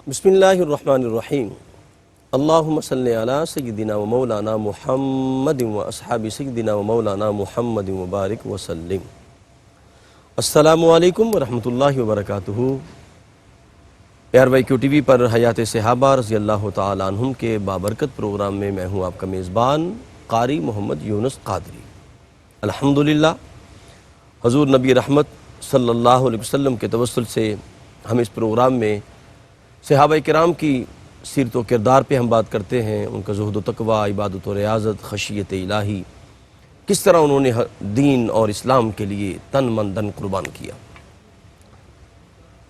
بسم اللہ الرحمن الرحیم اللہم صلی علی سیدنا و مولانا محمد و اصحاب سیدنا و مولانا محمد مبارک وسلم۔ السلام علیکم ورحمۃ اللہ وبرکاتہ۔ ARYQ TV پر حیات صحابہ رضی اللہ تعالیٰ عنہم کے بابرکت پروگرام میں میں ہوں آپ کا میزبان قاری محمد یونس قادری۔ الحمدللہ حضور نبی رحمت صلی اللہ علیہ وسلم کے توسل سے ہم اس پروگرام میں صحابہ کرام کی سیرت و کردار پہ ہم بات کرتے ہیں، ان کا زہد و تقوی، عبادت و ریاضت، خشیت الہی، کس طرح انہوں نے دین اور اسلام کے لیے تن من دن قربان کیا۔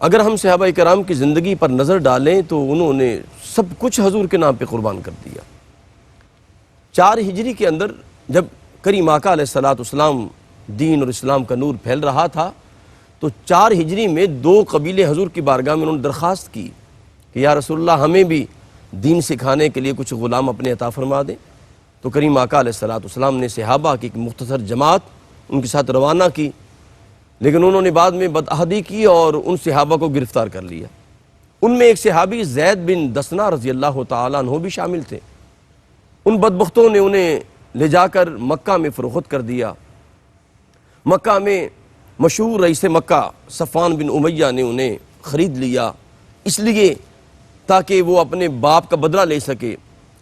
اگر ہم صحابہ کرام کی زندگی پر نظر ڈالیں تو انہوں نے سب کچھ حضور کے نام پہ قربان کر دیا۔ 4 ہجری کے اندر جب کریم آقا علیہ السلام دین اور اسلام کا نور پھیل رہا تھا تو 4 ہجری میں 2 قبیلے حضور کی بارگاہ میں انہوں نے درخواست کی کہ یا رسول اللہ ہمیں بھی دین سکھانے کے لیے کچھ غلام اپنے عطا فرما دیں۔ تو کریم آقا علیہ السلام نے صحابہ کی ایک مختصر جماعت ان کے ساتھ روانہ کی، لیکن انہوں نے بعد میں بدعہدی کی اور ان صحابہ کو گرفتار کر لیا۔ ان میں ایک صحابی زید بن دسنہ رضی اللہ تعالیٰ عنہ بھی شامل تھے۔ ان بدبختوں نے انہیں لے جا کر مکہ میں فروخت کر دیا۔ مکہ میں مشہور رئیس مکہ صفوان بن امیہ نے انہیں خرید لیا، اس لیے تاکہ وہ اپنے باپ کا بدلہ لے سکے۔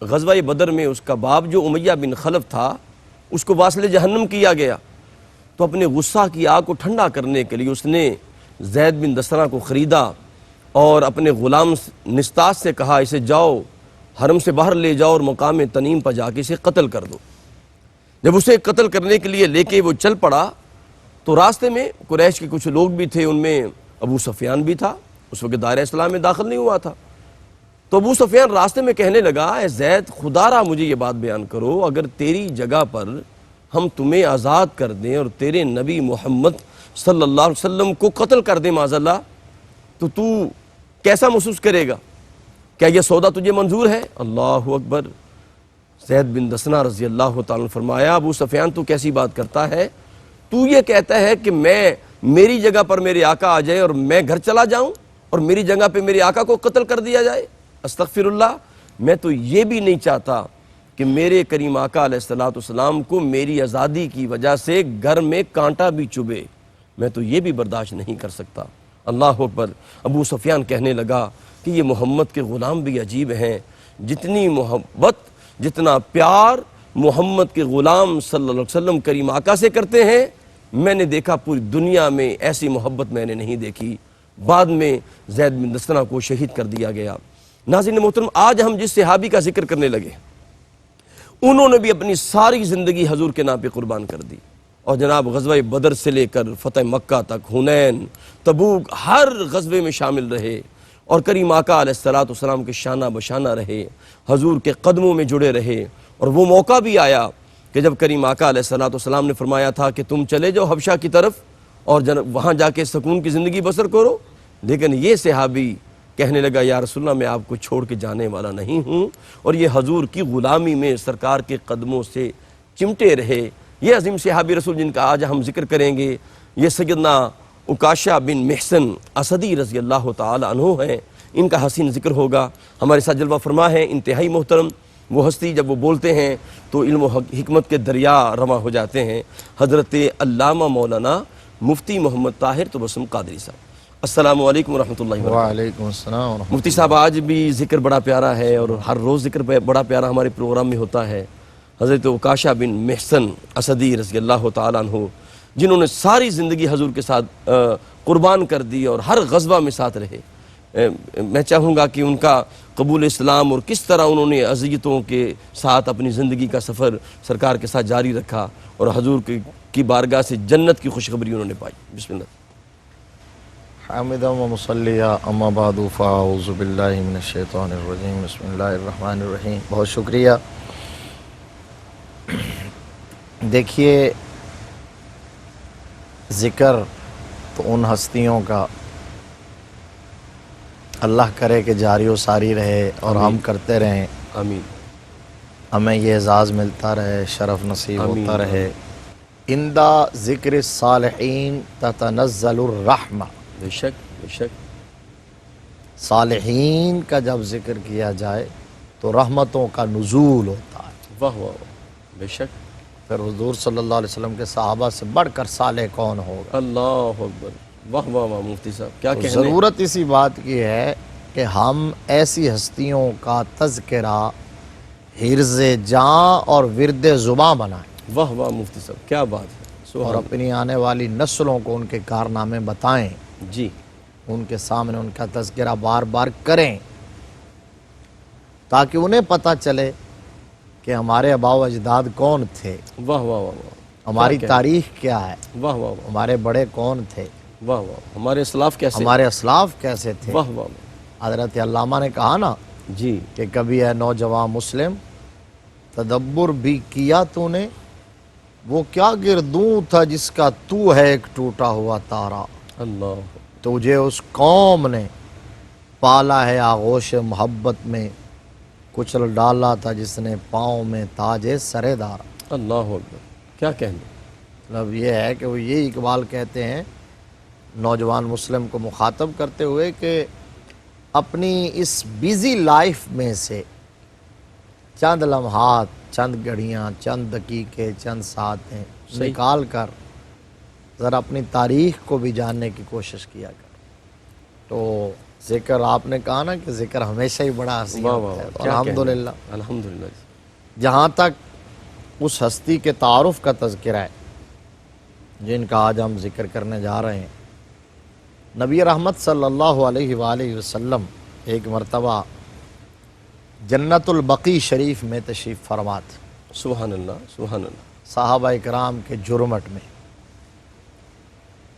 غزوہ بدر میں اس کا باپ جو امیہ بن خلف تھا اس کو واصل جہنم کیا گیا، تو اپنے غصہ کی آگ کو ٹھنڈا کرنے کے لیے اس نے زید بن دسنہ کو خریدا اور اپنے غلام نستاس سے کہا اسے جاؤ حرم سے باہر لے جاؤ اور مقام تنیم پر جا کے اسے قتل کر دو۔ جب اسے قتل کرنے کے لیے لے کے وہ چل پڑا تو راستے میں قریش کے کچھ لوگ بھی تھے، ان میں ابو سفیان بھی تھا، اس وقت دائرہ اسلام میں داخل نہیں ہوا تھا۔ تو ابو سفیان راستے میں کہنے لگا اے زید خدا را مجھے یہ بات بیان کرو، اگر تیری جگہ پر ہم تمہیں آزاد کر دیں اور تیرے نبی محمد صلی اللہ علیہ وسلم کو قتل کر دیں معاذ اللہ، تو تو کیسا محسوس کرے گا؟ کیا یہ سودا تجھے منظور ہے؟ اللہ اکبر۔ زید بن دسنہ رضی اللہ تعالیٰ نے فرمایا ابو سفیان تو کیسی بات کرتا ہے؟ تو یہ کہتا ہے کہ میری جگہ پر میرے آقا آ جائے اور میں گھر چلا جاؤں اور میری جگہ پہ میرے آقا کو قتل کر دیا جائے؟ استغفر اللہ، میں تو یہ بھی نہیں چاہتا کہ میرے کریم آقا علیہ السلام کو میری آزادی کی وجہ سے گھر میں کانٹا بھی چبھے، میں تو یہ بھی برداشت نہیں کر سکتا۔ اللہ اکبر۔ ابو سفیان کہنے لگا کہ یہ محمد کے غلام بھی عجیب ہیں، جتنی محبت جتنا پیار محمد کے غلام صلی اللہ علیہ وسلم کریم آقا سے کرتے ہیں، میں نے دیکھا پوری دنیا میں ایسی محبت میں نے نہیں دیکھی۔ بعد میں زید بن دسنہ کو شہید کر دیا گیا۔ ناظرین محترم، آج ہم جس صحابی کا ذکر کرنے لگے انہوں نے بھی اپنی ساری زندگی حضور کے نام پہ قربان کر دی، اور جناب غزوہ بدر سے لے کر فتح مکہ تک، حنین، تبوک، ہر غزوے میں شامل رہے اور کریم آقا علیہ السلام کے شانہ بشانہ رہے، حضور کے قدموں میں جڑے رہے۔ اور وہ موقع بھی آیا کہ جب کریم آقا علیہ السلام نے فرمایا تھا کہ تم چلے جاؤ حبشہ کی طرف اور وہاں جا کے سکون کی زندگی بسر کرو، لیکن یہ صحابی کہنے لگا یا رسول اللہ میں آپ کو چھوڑ کے جانے والا نہیں ہوں، اور یہ حضور کی غلامی میں سرکار کے قدموں سے چمٹے رہے۔ یہ عظیم صحابی رسول جن کا آج ہم ذکر کریں گے یہ سیدنا عکاشہ بن محصن اسدی رضی اللہ تعالی عنہ ہیں، ان کا حسین ذکر ہوگا۔ ہمارے ساتھ جلوہ فرما ہے انتہائی محترم، وہ ہستی جب وہ بولتے ہیں تو علم و حکمت کے دریا رواں ہو جاتے ہیں، حضرت علامہ مولانا مفتی محمد طاہر تبسم قادری صاحب۔ السلام علیکم ورحمۃ اللہ وبرکاتہ۔ وعلیکم السلام ورحمۃ اللہ۔ مفتی صاحب آج بھی ذکر بڑا پیارا ہے اور ہر روز ذکر بڑا پیارا ہمارے پروگرام میں ہوتا ہے۔ حضرت عکاشہ بن محصن اسدی رضی اللہ تعالیٰ عنہ جنہوں نے ساری زندگی حضور کے ساتھ قربان کر دی اور ہر غزوہ میں ساتھ رہے، میں چاہوں گا کہ ان کا قبول اسلام اور کس طرح انہوں نے اذیتوں کے ساتھ اپنی زندگی کا سفر سرکار کے ساتھ جاری رکھا اور حضور کی بارگاہ سے جنت کی خوشخبری انہوں نے پائی۔ بسم اللہ۔ حامدہ و مصلیہ اما بعد فاعوذ باللہ من الشیطان الرجیم بسم اللہ الرحمن الرحیم۔ بہت شکریہ۔ دیکھیے ذکر تو ان ہستیوں کا اللہ کرے کہ جاری و ساری رہے اور ہم کرتے رہیں، آمین۔ ہمیں یہ اعزاز ملتا رہے، شرف نصیب ہوتا رہے۔ عندہ ذکر الصالحین تتنزل الرحمہ۔ بے شک بے شک۔ صالحین کا جب ذکر کیا جائے تو رحمتوں کا نزول ہوتا ہے. واہ واہ واہ، بے شک. پھر حضور صلی اللہ علیہ وسلم کے صحابہ سے بڑھ کر صالح کون ہوگا؟ اللہ اکبر. واہ واہ واہ مفتی صاحب کیا تو کہنے. ضرورت اسی بات کی ہے کہ ہم ایسی ہستیوں کا تذکرہ حرز جاں اور ورد زباں بنائیں واہ واہ مفتی صاحب کیا بات ہے. اور سبحان اپنی آنے والی نسلوں کو ان کے کارنامے بتائیں، جی. ان کے سامنے ان کا تذکرہ بار بار کریں تاکہ انہیں پتہ چلے کہ ہمارے آباء و اجداد کون تھے، واہ واہ واہ واہ. ہماری کیا تاریخ کیا ہے، واہ واہ واہ ہمارے بڑے کون تھے، واہ واہ. ہمارے اسلاف کیسے. ہمارے اسلاف کیسے تھے. واہ واہ واہ. حضرت علامہ نے کہا نا جی کہ کبھی ہے نوجوان مسلم تدبر بھی کیا تو نے، وہ کیا گردوں تھا جس کا تو ہے ایک ٹوٹا ہوا تارا. اللہ. تجھے اس قوم نے پالا ہے آغوش محبت میں، کچل ڈالا تھا جس نے پاؤں میں تاج سرے دارا. اللہ اکبر کیا کہنے. مطلب یہ ہے کہ وہ یہ اقبال کہتے ہیں نوجوان مسلم کو مخاطب کرتے ہوئے کہ اپنی اس بیزی لائف میں سے چند لمحات، چند گھڑیاں، چند دقیقے، چند ساعتیں صحیح. نکال کر ذرا اپنی تاریخ کو بھی جاننے کی کوشش کیا کر. تو ذکر آپ نے کہا نا کہ ذکر ہمیشہ ہی بڑا حسین واہ ہوتا واہ ہے. واہ. تو کیا کہنے. الحمدللہ الحمدللہ. جہاں تک اس ہستی کے تعارف کا تذکرہ ہے جن کا آج ہم ذکر کرنے جا رہے ہیں، نبی رحمت صلی اللہ علیہ وآلہ وسلم ایک مرتبہ جنت البقیع شریف میں تشریف فرما تھے، سبحان اللہ سبحان اللہ. صحابہ اکرام کے جرمٹ میں،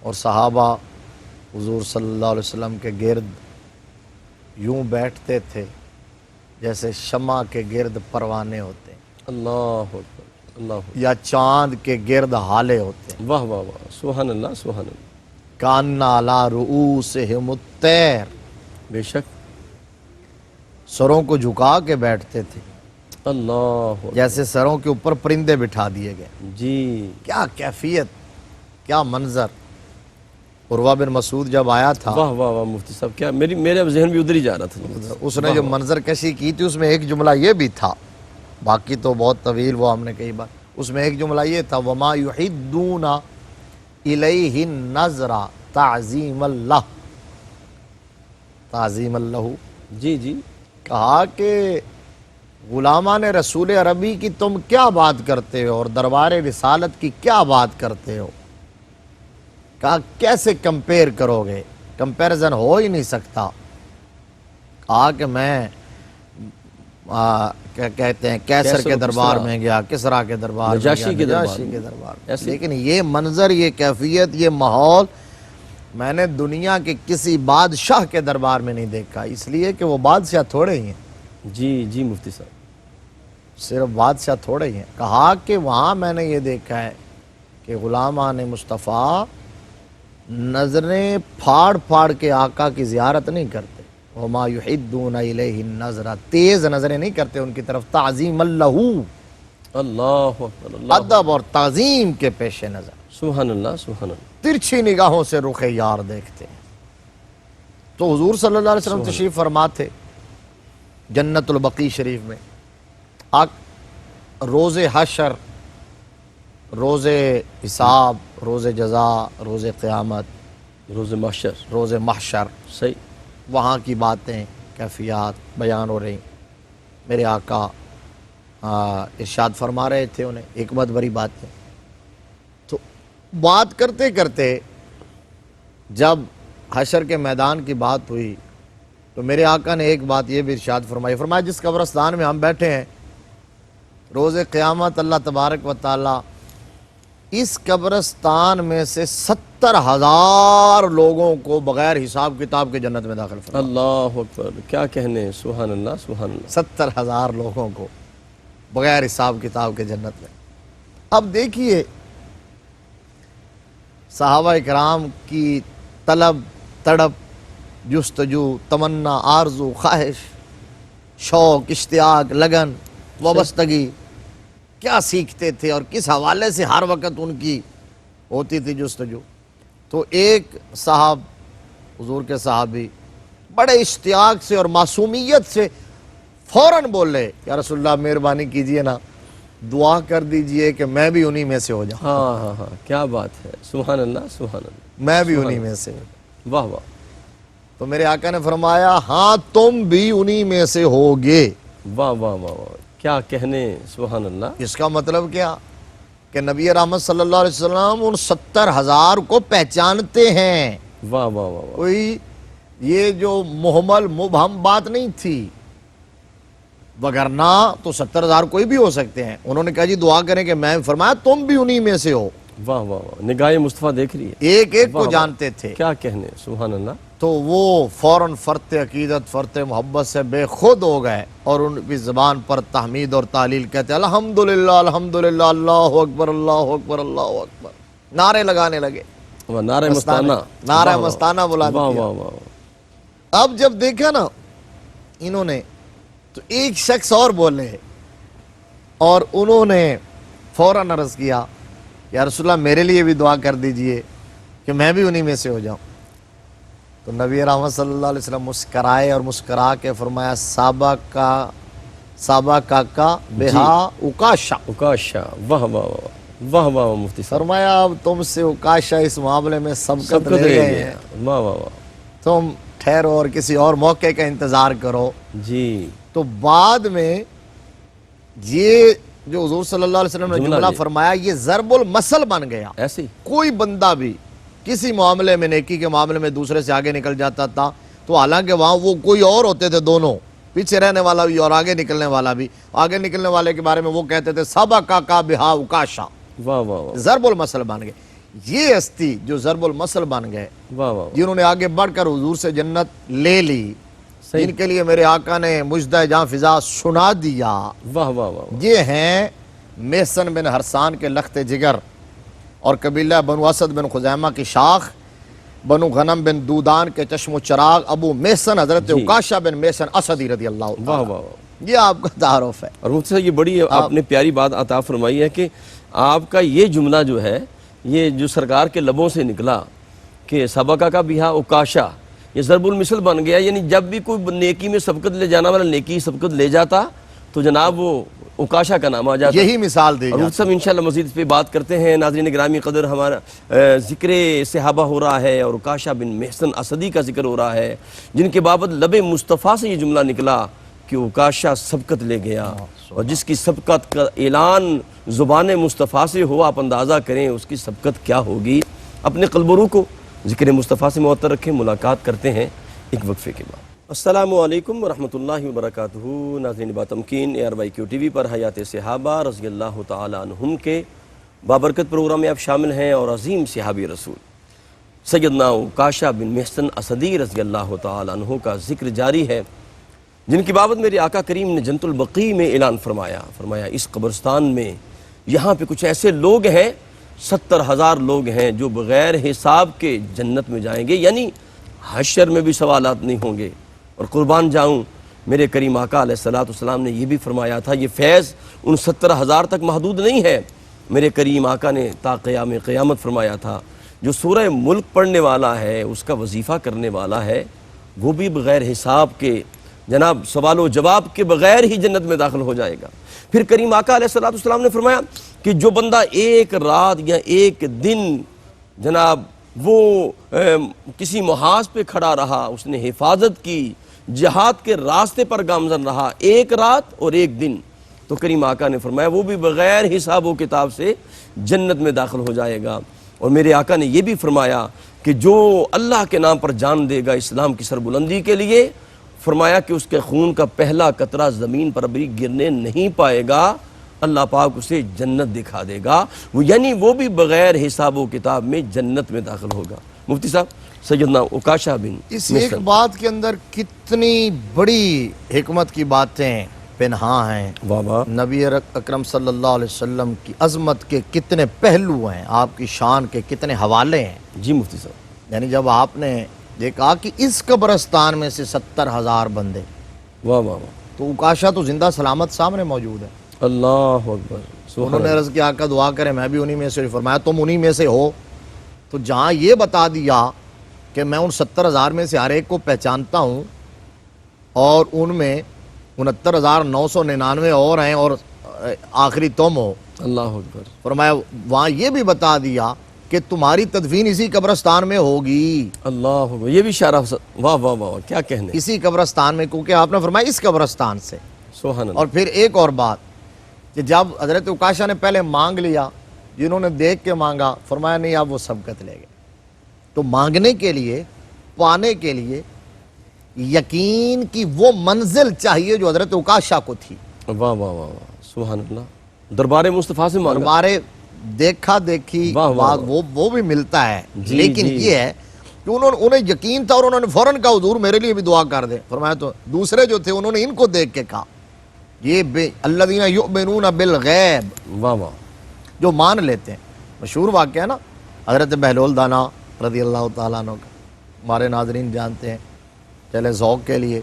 اور صحابہ حضور صلی اللہ علیہ وسلم کے گرد یوں بیٹھتے تھے جیسے شمع کے گرد پروانے ہوتے ہیں اللہ اکبر. اللہ اکبر. یا چاند کے گرد ہالے ہوتے ہیں. واہ واہ واہ. سبحان اللہ سبحان اللہ. کانا علی رؤوسہم الطیر، بے شک. سروں کو جھکا کے بیٹھتے تھے اللہ اکبر. جیسے سروں کے اوپر پرندے بٹھا دیے گئے. جی کیا کیفیت، کیا منظر. عروہ بن مسعود جب آیا تھا، واہ واہ واہ مفتی صاحب کیا. میرے ذہن بھی ادھر ہی جا رہا تھا. اس نے جو منظر کشی کی تھی اس میں ایک جملہ یہ بھی تھا، باقی تو بہت طویل وہ ہم نے کئی بار، اس میں ایک جملہ یہ تھا وَمَا يُحِدُّونَ إِلَيْهِ النَّظْرَ تعظیم اللہ. تعظیم اللہ. جی جی. کہا کہ غلامان رسول عربی کی تم کیا بات کرتے ہو اور دربار رسالت کی کیا بات کرتے ہو. کہا کیسے کمپیئر کرو گے، کمپیرزن ہو ہی نہیں سکتا. کہا کہ میں کیا کہتے ہیں کیسر کے دربار میں گیا، کسرا کے دربار میں گیا، نجاشی کے دربار میں. لیکن یہ منظر، یہ کیفیت، یہ ماحول میں نے دنیا کے کسی بادشاہ کے دربار میں نہیں دیکھا. اس لیے کہ وہ بادشاہ تھوڑے ہی ہیں. جی جی مفتی صاحب. صرف بادشاہ تھوڑے ہی ہیں. کہا کہ وہاں میں نے یہ دیکھا ہے کہ غلامان مصطفیٰ نظریں پھاڑ پھاڑ کے آقا کی زیارت نہیں کرتے. وما یحدون الیہ النظر، تیز نظریں نہیں کرتے ان کی طرف. تعظیم اللہ، اللہ اکبر. اللہ ادب اور تعظیم کے پیش نظر سبحان اللہ سبحان اللہ. ترچھی نگاہوں سے رخ یار دیکھتے ہیں. تو حضور صلی اللہ علیہ وسلم تشریف فرما تھے جنت البقیع شریف میں. روز حشر، روز حساب، روز جزا، روز قیامت، روز محشر. روز محشر، صحیح. وہاں کی باتیں، کیفیات بیان ہو رہی. میرے آقا ارشاد فرما رہے تھے انہیں حکمت بھری باتیں. تو بات کرتے کرتے جب حشر کے میدان کی بات ہوئی تو میرے آقا نے ایک بات یہ بھی ارشاد فرمائی. فرمایا جس قبرستان میں ہم بیٹھے ہیں روز قیامت اللہ تبارک و تعالی اس قبرستان میں سے 70,000 لوگوں کو بغیر حساب کتاب کے جنت میں داخل فرمائے. اللہ اکبر. کیا کہنے. سبحان اللہ سبحان اللہ. 70,000 لوگوں کو بغیر حساب کتاب کے جنت میں. اب دیکھیے صحابہ اکرام کی طلب، تڑپ، جستجو، تمنا، آرزو، خواہش، شوق، اشتیاق، لگن، وابستگی، کیا سیکھتے تھے اور کس حوالے سے ہر وقت ان کی ہوتی تھی جستجو. تو ایک صاحب، حضور کے صحابی بڑے اشتیاق سے اور معصومیت سے فوراً بولے یا رسول اللہ مہربانی کیجئے نا، دعا کر دیجئے کہ میں بھی انہی میں سے ہو جاؤں، ہاں ہاں ہاں، کیا بات ہے، سبحان اللہ سبحان اللہ، میں بھی انہی میں سے ہوں۔ واہ واہ تو میرے آقا نے فرمایا ہاں تم بھی انہی میں سے ہوگے۔ واہ واہ واہ واہ، کیا کہنے، سبحان اللہ۔ اس کا مطلب کیا کہ نبی رحمت صلی اللہ علیہ وسلم ان 70,000 کو پہچانتے ہیں، واہ واہ واہ واہ، کوئی یہ جو محمل مبہم بات نہیں تھی، وگرنہ تو 70,000 کوئی بھی ہو سکتے ہیں۔ انہوں نے کہا جی دعا کریں کہ میں، فرمایا تم بھی انہی میں سے ہو، واہ واہ واہ، نگاہ مصطفیٰ دیکھ رہی ہے، ایک ایک واہ کو واہ، جانتے تھے۔ کیا کہنے، سبحان اللہ۔ تو وہ فوراً فرط عقیدت فرط محبت سے بے خود ہو گئے اور ان کی زبان پر تحمید اور تعلیل کہتے الحمدللہ الحمدللہ، اللہ اکبر اللہ اکبر اللہ اکبر، نعرے لگانے لگے، واہ، نعرہ مستانہ، نعرہ واہ واہ، مستانہ بلند واہ کیا۔ واہ واہ، اب جب دیکھا نا انہوں نے، تو ایک شخص اور بولے اور انہوں نے فوراً عرض کیا یا رسول اللہ میرے لیے بھی دعا کر دیجئے کہ میں بھی انہی میں سے ہو جاؤں۔ تو نبی رحمت صلی اللہ علیہ وسلم مسکرائے اور مسکرا کے فرمایا سابا کا بہا اکاشا، اکاشا، واہ واہ واہ، واہ واہ مفتی صاحب، فرمایا اب تم سے اکاشا اس معاملے میں سبقت لے رہ گئے گیا، ہیں، واہ واہ واہ، تم ٹھہرو اور کسی اور موقع کا انتظار کرو۔ جی، تو بعد میں یہ جو حضور صلی اللہ علیہ وسلم نے جملہ جملہ جی، فرمایا یہ ضرب المثل بن گیا۔ ایسے ہی، کوئی بندہ بھی کسی معاملے میں، نیکی کے معاملے میں دوسرے سے آگے نکل جاتا تھا تو حالانکہ وہاں وہ کوئی اور ہوتے تھے، دونوں پیچھے رہنے والا بھی اور آگے نکلنے والا بھی، آگے نکلنے والے کے بارے میں وہ کہتے تھے سابقہ کا بہا اکاشا، واہ واہ واہ، ضرب المثل بن گئے۔ یہ ہستی جو ضرب المثل بن گئے، واہ واہ، جنہوں نے آگے بڑھ کر حضور سے جنت لے لی، صحیح، جن کے لیے میرے آقا نے مجدہ جاں فضا سنا دیا، واہ واہ واہ، یہ ہیں محسن بن حرسان کے لخت جگر اور قبیلہ بنو اسد بن خزیمہ کی شاخ، بنو غنم بن دودان کے چشم و چراغ، ابو محسن حضرت جی، اکاشا بن محسن اسدی رضی اللہ واہ تعالیٰ۔ واہ واہ، یہ آپ کا تعارف ہے۔ اور مفتی صاحب یہ بڑی آپ نے پیاری بات عطا فرمائی ہے کہ آپ کا یہ جملہ جو ہے، یہ جو سرکار کے لبوں سے نکلا کہ سبقہ کا بہا اکاشا، یہ ضرب المثل بن گیا، یعنی جب بھی کوئی نیکی میں سبقت لے جانا والا نیکی سبقت لے جاتا تو جناب وہ اکاشا کا نام آ جاتا۔ یہی مثال دی اور جاتی مفتی صاحب انشاءاللہ مزید اس پہ بات کرتے ہیں۔ ناظرین گرامی قدر، ہمارا ذکر صحابہ ہو رہا ہے اور اکاشا بن محسن اسدی کا ذکر ہو رہا ہے، جن کے بابت لب مصطفیٰ سے یہ جملہ نکلا کہ اکاشا سبقت لے گیا، اور جس کی سبقت کا اعلان زبان مصطفیٰ سے ہو، آپ اندازہ کریں اس کی سبقت کیا ہوگی۔ اپنے قلب و روح کو ذکر مصطفیٰ سے معطر رکھیں، ملاقات کرتے ہیں ایک وقفے کے بعد۔ السلام علیکم ورحمۃ اللہ وبرکاتہ۔ ناظرین باتمکین ARYQ TV پر حیات صحابہ رضی اللہ تعالیٰ عنہم کے بابرکت پروگرام میں آپ شامل ہیں، اور عظیم صحابی رسول سیدنا اکاشا بن محسن اسدی رضی اللہ تعالیٰ عنہ کا ذکر جاری ہے، جن کی بابت میرے آقا کریم نے جنت البقیع میں اعلان فرمایا اس قبرستان میں یہاں پہ کچھ ایسے لوگ ہیں، 70,000 لوگ ہیں جو بغیر حساب کے جنت میں جائیں گے، یعنی حشر میں بھی سوالات نہیں ہوں گے۔ اور قربان جاؤں، میرے کریم آقا علیہ السلام نے یہ بھی فرمایا تھا یہ فیض ان 70,000 تک محدود نہیں ہے۔ میرے کریم آقا نے تا قیام قیامت فرمایا تھا جو سورہ ملک پڑھنے والا ہے، اس کا وظیفہ کرنے والا ہے، وہ بھی بغیر حساب کے، جناب سوال و جواب کے بغیر ہی جنت میں داخل ہو جائے گا۔ پھر کریم آقا علیہ السلام نے فرمایا کہ جو بندہ ایک رات یا ایک دن جناب وہ کسی محاذ پہ کھڑا رہا، اس نے حفاظت کی، جہاد کے راستے پر گامزن رہا، ایک رات اور ایک دن، تو کریم آقا نے فرمایا وہ بھی بغیر حساب و کتاب سے جنت میں داخل ہو جائے گا۔ اور میرے آقا نے یہ بھی فرمایا کہ جو اللہ کے نام پر جان دے گا اسلام کی سربلندی کے لیے، فرمایا کہ اس کے خون کا پہلا قطرہ زمین پر ابھی گرنے نہیں پائے گا، اللہ پاک اسے جنت دکھا دے گا، یعنی وہ بھی بغیر حساب و کتاب میں جنت میں داخل ہوگا۔ مفتی صاحب سیدنا اکاشا بن اس ایک بات کے اندر کتنی بڑی حکمت کی باتیں پنہاں ہیں، واہ نبی اکرم صلی اللہ علیہ وسلم کی عظمت کے کتنے پہلو ہیں، آپ کی شان کے کتنے حوالے ہیں۔ جی مفتی صاحب، یعنی جب آپ نے دیکھا کہ اس قبرستان میں سے 70,000 بندے، واہ واہ واہ، تو اکاشا تو زندہ سلامت سامنے موجود ہے۔ اللہ اکبر، انہوں نے عرض کیا آقا دعا کرے میں بھی انہی میں سے، فرمایا تم انہی میں سے ہو۔ تو جہاں یہ بتا دیا کہ میں ان 70,000 میں سے ہر ایک کو پہچانتا ہوں اور ان میں 69,999 اور ہیں اور آخری تم ہو. اللہ اکبر. فرمایا وہاں یہ بھی بتا دیا کہ تمہاری تدفین اسی قبرستان میں ہوگی. اللہ اکبر. یہ بھی اشارہ. واہ واہ واہ کیا کہنے. اسی قبرستان میں, کیونکہ آپ نے فرمایا اس قبرستان سے. سبحان اللہ. اور پھر ایک اور بات کہ جب حضرت عکاشہ نے پہلے مانگ لیا, جنہوں نے دیکھ کے مانگا, فرمایا نہیں آپ وہ سبقت لے گئے. تو مانگنے کے لیے, پانے کے لیے یقین کی وہ منزل چاہیے جو حضرت عکاشہ کو تھی. واہ واہ واہ واہ سبحان اللہ. دربار مصطفیٰ سے مانگا. ہمارے دیکھا دیکھی واہ واہ بات وہ بھی ملتا ہے, جی لیکن جی. یہ ہے کہ انہیں یقین تھا اور انہوں نے فوراً کہا حضور میرے لیے بھی دعا کر دیں. فرمایا تو دوسرے جو تھے انہوں نے ان کو دیکھ کے کہا یہ الذین یؤمنون بالغیب, واہ واہ جو مان لیتے ہیں. مشہور واقعہ ہے نا حضرت بہلول دانا رضی اللہ تعالیٰ عنہ کا, ہمارے ناظرین جانتے ہیں. چلے ذوق کے لیے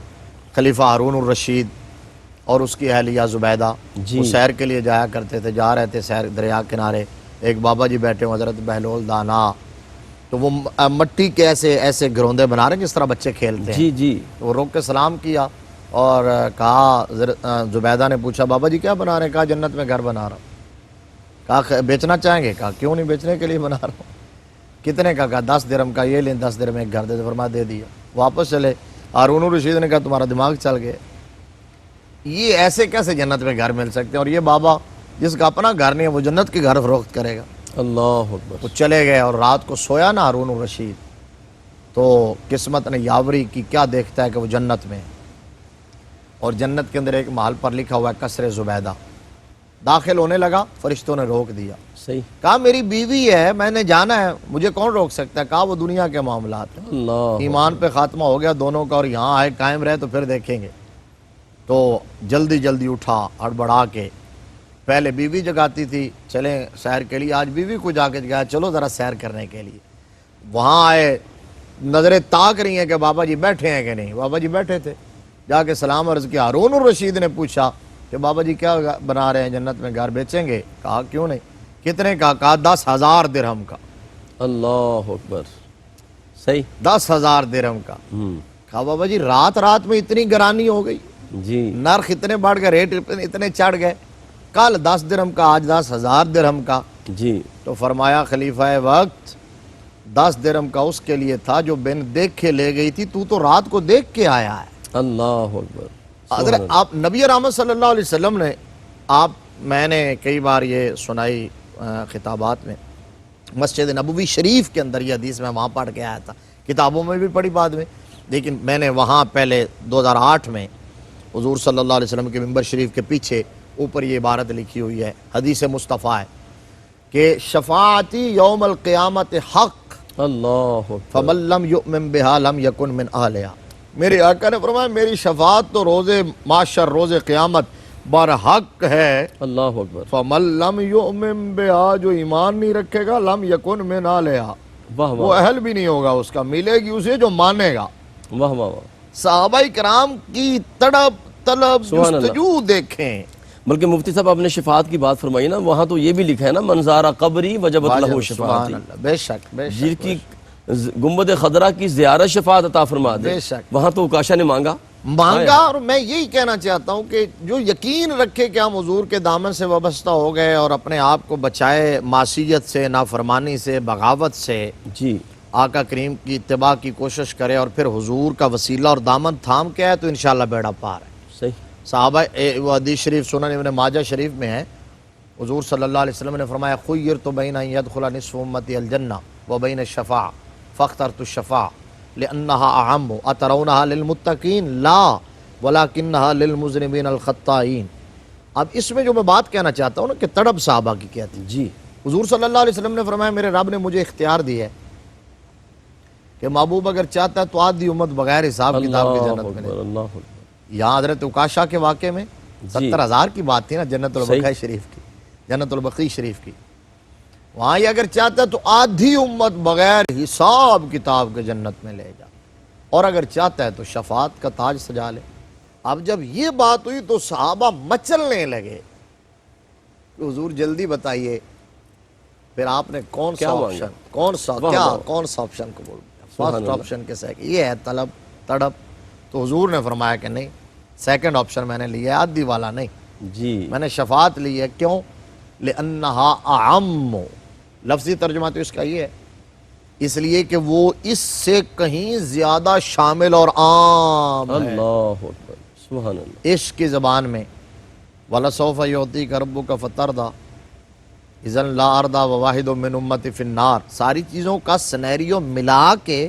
خلیفہ ہارون الرشید اور اس کی اہلیہ زبیدہ جی. وہ سیر کے لیے جایا کرتے تھے, جا رہے تھے سیر دریا کنارے. ایک بابا جی بیٹھے ہوں حضرت بہلول دانا, تو وہ مٹی کے ایسے گروندے بنا رہے ہیں جس طرح بچے کھیلتے ہیں. جی جی. تو وہ روک کے سلام کیا اور کہا, زبیدہ نے پوچھا بابا جی کیا بنا رہے ہیں؟ کہا جنت میں گھر بنا رہا ہوں. کہا بیچنا چاہیں گے؟ کہا کیوں نہیں, بیچنے کے لیے بنا رہا ہوں. کتنے کا؟ کہا 10 درہم کا. یہ لیں 10 درہم ایک گھر دے دے. فرمایا دے دیا. واپس چلے. ہارون الرشید نے کہا تمہارا دماغ چل گیا, یہ ایسے کیسے جنت میں گھر مل سکتے ہیں؟ اور یہ بابا جس کا اپنا گھر نہیں ہے وہ جنت کے گھر فروخت کرے گا. اللہ اکبر. وہ چلے گئے اور رات کو سویا نا ہارون الرشید, تو قسمت نے یاوری کی, کیا دیکھتا ہے کہ وہ جنت میں ہے. اور جنت کے اندر ایک محل پر لکھا ہوا ہے قصر زبیدہ. داخل ہونے لگا, فرشتوں نے روک دیا. صحیح. کہا میری بیوی ہے, میں نے جانا ہے, مجھے کون روک سکتا ہے؟ کہا وہ دنیا کے معاملات ہیں, اللہ. ایمان پہ خاتمہ ہو گیا دونوں کا, اور یہاں آئے قائم رہے تو پھر دیکھیں گے. تو جلدی اٹھا ہڑبڑا کے. پہلے بیوی جگاتی تھی چلیں سیر کے لیے, آج بیوی کو جا کے جگایا چلو ذرا سیر کرنے کے لیے. وہاں آئے, نظریں تاک رہی ہیں کہ بابا جی بیٹھے ہیں کہ نہیں. بابا جی بیٹھے تھے. جا کے سلام عرض کیا. ہارون الرشید نے پوچھا کہ بابا جی کیا بنا رہے ہیں, جنت میں گھر بیچیں گے؟ کہا کیوں نہیں. کتنے کا؟ کہا 10,000 درہم کا. اللہ اکبر. صحیح. 10,000 درہم کا. کہا بابا جی رات میں اتنی گرانی ہو گئی, جی. نرخ اتنے بڑھ گئے, ریٹ اتنے چڑھ گئے. کل 10 درہم کا, آج 10,000 درہم کا. جی. تو فرمایا خلیفہ وقت 10 درہم کا اس کے لیے تھا جو بن دیکھ کے لے گئی تھی, تو رات کو دیکھ کے آیا ہے. اللہ اکبر. حضرت آپ نبی رحمت صلی اللہ علیہ وسلم نے, میں نے کئی بار یہ سنائی خطابات میں, مسجد نبوی شریف کے اندر یہ حدیث میں وہاں پڑھ کے آیا تھا, کتابوں میں بھی پڑھی بعد میں, لیکن میں نے وہاں پہلے 2008 میں حضور صلی اللہ علیہ وسلم کے ممبر شریف کے پیچھے اوپر یہ عبارت لکھی ہوئی ہے, حدیث مصطفیٰ ہے کہ شفاعتی یوم القیامت حق اللہ اکبر. فمن لم یؤمن بها لم یکن من اہلها. میرے آقا نے فرمایا میری شفاعت تو روز معاشر, روز قیامت برحق ہے. اللہ اکبر. فمن لم یؤمن بها, جو ایمان نہیں رکھے گا, لم یکن من اہلها, واہ وہ واہ اہل بھی نہیں ہوگا اس کا, ملے گی اسے جو مانے گا. واہ واہ واہ. صحابہ کرام کی تڑپ طلب سبحان اللہ. جستجو دیکھیں. بلکہ مفتی صاحب آپ نے شفاعت کی بات فرمائی نا, وہاں تو یہ بھی لکھا ہے نا, منظارہ قبری وجبت لہو سبحان شفاعتی. اللہ, بے شک بے جن شک کی گنبد خضرا کی زیارت شفاعت عطا فرما دے, بے شک. وہاں تو عکاشہ نے مانگا. مانگا. اور میں یہی کہنا چاہتا ہوں کہ جو یقین رکھے کہ ہم حضور کے دامن سے وابستہ ہو گئے اور اپنے آپ کو بچائے معصیت سے, نافرمانی سے, بغاوت سے, جی. آقا کریم کی اتباع کی کوشش کرے اور پھر حضور کا وسیلہ اور دامن تھام کے آئے, تو انشاءاللہ بیڑا پار ہے. صحیح. صحابہ وہ حدیث شریف سنن ابن ماجہ شریف میں ہے, حضور صلی اللہ علیہ وسلم نے فرمایا خیرت بین ان یدخل نصف امتی الجنہ وبین الشفاع فاخترت الشفاع لانها اعم اترونها للمتقین لا ولکنها للمذنبین الخطائین. اب اس میں جو میں بات کہنا چاہتا ہوں نا کہ تڑپ صحابہ کی کیا تھی. جی. حضور صلی اللہ علیہ وسلم نے فرمایا میرے رب نے مجھے اختیار دی ہے کہ محبوب اگر چاہتا ہے تو آدھی امت بغیر حساب کتاب کے جنت میں لے. اللہ اکبر. یہاں حضرت عکاشہ کے واقعے میں 70,000 کی بات تھی نا, جنت البقیع شریف کی, جنت البقیع شریف کی. وہاں یہ اگر چاہتا ہے تو آدھی امت بغیر حساب کتاب کے جنت میں لے جا, اور اگر چاہتا ہے تو شفاعت کا تاج سجا لے. اب جب یہ بات ہوئی تو صحابہ مچلنے لگے کہ حضور جلدی بتائیے, پھر آپ نے کون سا آپشن قبول. فرسٹ آپشن کے سیکنڈ یہ ہے طلب تڑپ. تو حضور نے فرمایا کہ نہیں سیکنڈ آپشن میں نے لیا ہے عادی والا نہیں, جی میں نے شفاعت لی ہے. کیوں؟ لِأَنَّهَا أَعَمُّ, لفظی ترجمہ تو اس کا یہ ہے اس لیے کہ وہ اس سے کہیں زیادہ شامل اور عام ہے. اللہ اکبر سبحان اللہ. عشق کی زبان میں وَلَسَوْفَ يُعْطِيكَ رَبُّكَ فَتَرْضَىٰ اِذًا لَا أَرْضَىٰ وَوَاحِدٌ مِّنْ أُمَّتِي فِي النَّارِ. ساری چیزوں کا سنیریو ملا کے